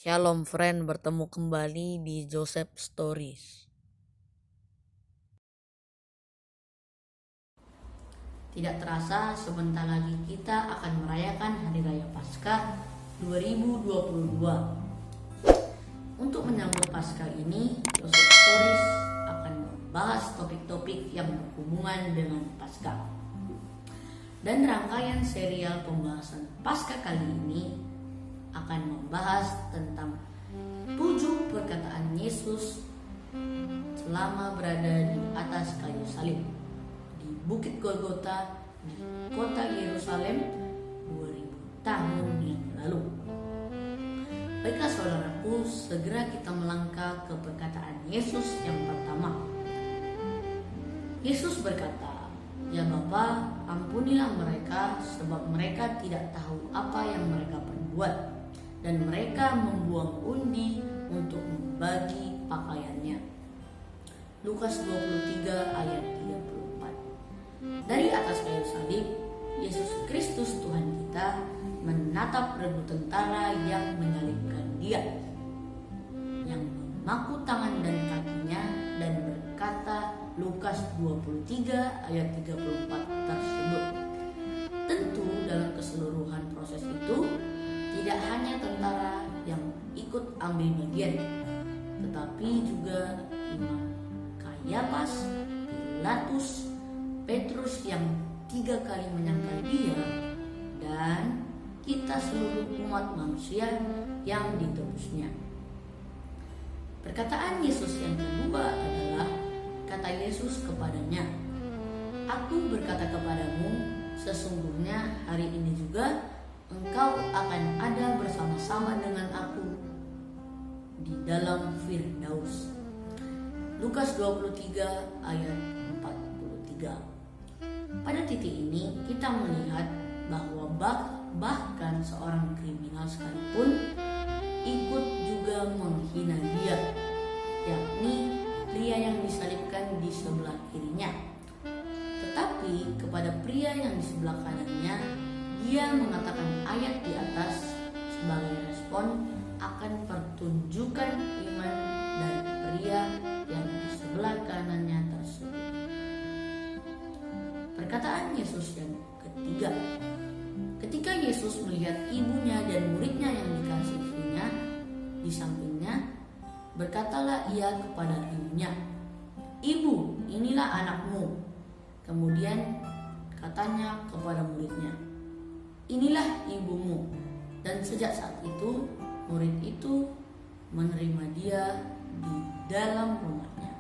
Shalom friend, bertemu kembali di Joseph Stories. Tidak terasa sebentar lagi kita akan merayakan Hari Raya Paskah 2022. Untuk menyambut Paskah ini, Joseph Stories akan membahas topik-topik yang berhubungan dengan Paskah. Dan rangkaian serial pembahasan Paskah kali ini akan membahas tentang 7 perkataan Yesus selama berada di atas kayu salib di Bukit Golgota di kota Yerusalem 2000 tahun yang lalu. Baiklah saudaraku, segera kita melangkah ke perkataan Yesus yang pertama. Yesus berkata, "Ya Bapa, ampunilah mereka sebab mereka tidak tahu apa yang mereka perbuat." Dan mereka membuang undi untuk membagi pakaiannya. Lukas 23 ayat 34. Dari atas kayu salib, Yesus Kristus Tuhan kita menatap regu tentara yang menyalibkan Dia, yang memaku tangan dan kakinya dan berkata, Lukas 23 ayat 34 tersebut. Tentu dalam keseluruhan proses itu tidak hanya tentara yang ikut ambil bagian, tetapi juga Imam Kayafas, Pilatus, Petrus yang 3 kali menyangkal Dia, dan kita seluruh umat manusia yang ditebusnya. Perkataan Yesus yang kedua adalah, kata Yesus kepadanya, "Aku berkata kepadamu, sesungguhnya hari ini juga engkau akan ada bersama-sama dengan aku di dalam Firdaus." Lukas 23 ayat 43. Pada titik ini kita melihat bahwa bahkan seorang kriminal sekalipun ikut juga menghina Dia, yakni pria yang disalibkan di sebelah kirinya. Tetapi kepada pria yang di sebelah kanannya, Dia mengatakan ayat di atas sebagai respon akan pertunjukan iman dari pria yang di sebelah kanannya tersebut. Perkataan Yesus yang ketiga. Ketika Yesus melihat ibunya dan muridnya yang dikasihinya di sampingnya, berkatalah Ia kepada ibunya, "Ibu, inilah anakmu." Kemudian katanya kepada muridnya, "Inilah ibumu." Dan sejak saat itu, murid itu menerima Dia di dalam rumahnya.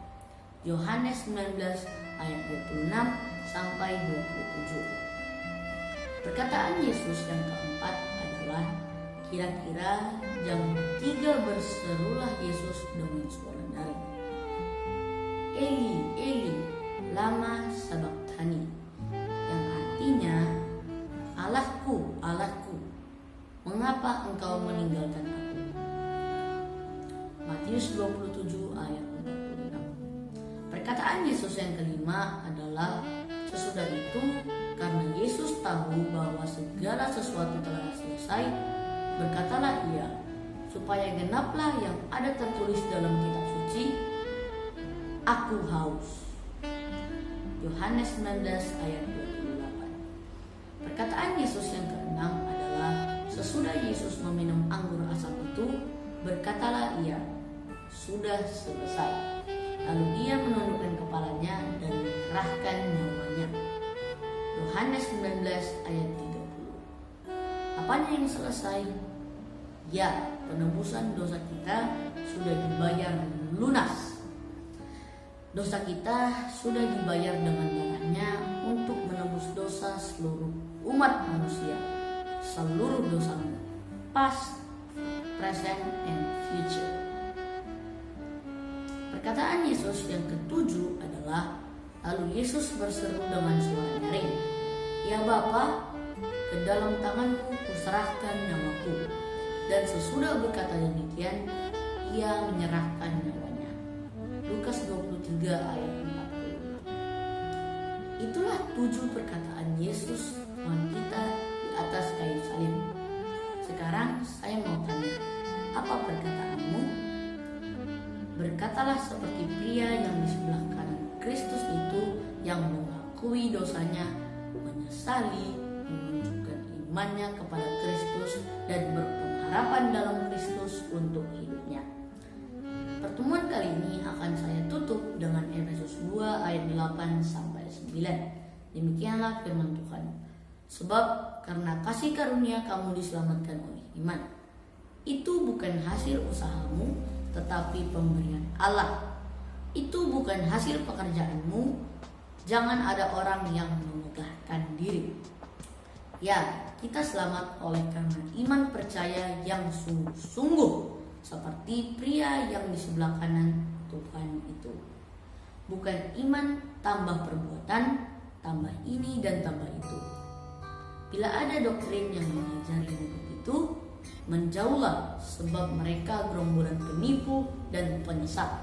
Yohanes 19 ayat 26 sampai 27. Perkataan Yesus yang keempat adalah, kira-kira jam 3 berserulah Yesus dengan suara nyaring, "Eli, Eli, lama sabachthani," yang artinya, "Allahku, Allahku, mengapa engkau meninggalkan aku?" Matius 27 ayat 46. Perkataan Yesus yang kelima adalah, sesudah itu, karena Yesus tahu bahwa segala sesuatu telah selesai, berkatalah Ia, supaya genaplah yang ada tertulis dalam kitab suci, "Aku haus." Yohanes 19 ayat 28. Perkataan Yesus yang keenam adalah, sesudah Yesus meminum anggur asam itu, berkatalah Ia, "Sudah selesai." Lalu Ia menundukkan kepalanya dan menyerahkan nyawanya. Yohanes 19 ayat 30. Apanya yang selesai? Ya, penebusan dosa kita sudah dibayar lunas. Dosa kita sudah dibayar dengan darahnya untuk menebus dosa seluruh umat manusia, seluruh dosamu, past, present, and future. Perkataan Yesus yang ketujuh adalah, lalu Yesus berseru dengan suara nyaring, "Ya Bapa, ke dalam tanganmu kuserahkan nyawaku." Dan sesudah berkata demikian, Ia menyerahkan nyawanya. Lukas 23 ayat 40. Itulah 7 perkataan Yesus Tuhan kita di atas kayu salib. Sekarang saya mau tanya, apa perkataanmu? Berkatalah seperti pria yang di sebelah kanan Kristus itu, yang mengakui dosanya, menyesali, menunjukkan imannya kepada Kristus, dan berpengharapan dalam Kristus untuk hidupnya. Pertemuan kali ini akan saya tutup dengan Efesus 2 ayat 8-9. Demikianlah firman Tuhan. Sebab karena kasih karunia kamu diselamatkan oleh iman. Itu bukan hasil usahamu, tetapi pemberian Allah. Itu bukan hasil pekerjaanmu. Jangan ada orang yang memegahkan diri. Ya, kita selamat oleh karena iman percaya yang sungguh-sungguh, seperti pria yang di sebelah kanan Tuhan itu. Bukan iman tambah perbuatan, tambah ini dan tambah itu. Bila ada doktrin yang mengajari begitu, menjauhlah, sebab mereka gerombolan penipu dan penyesat.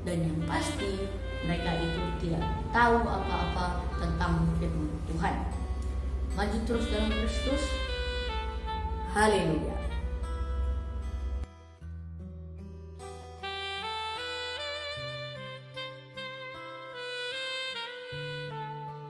Dan yang pasti, mereka itu tidak tahu apa-apa tentang firman Tuhan. Maju terus dalam Kristus. Haleluya.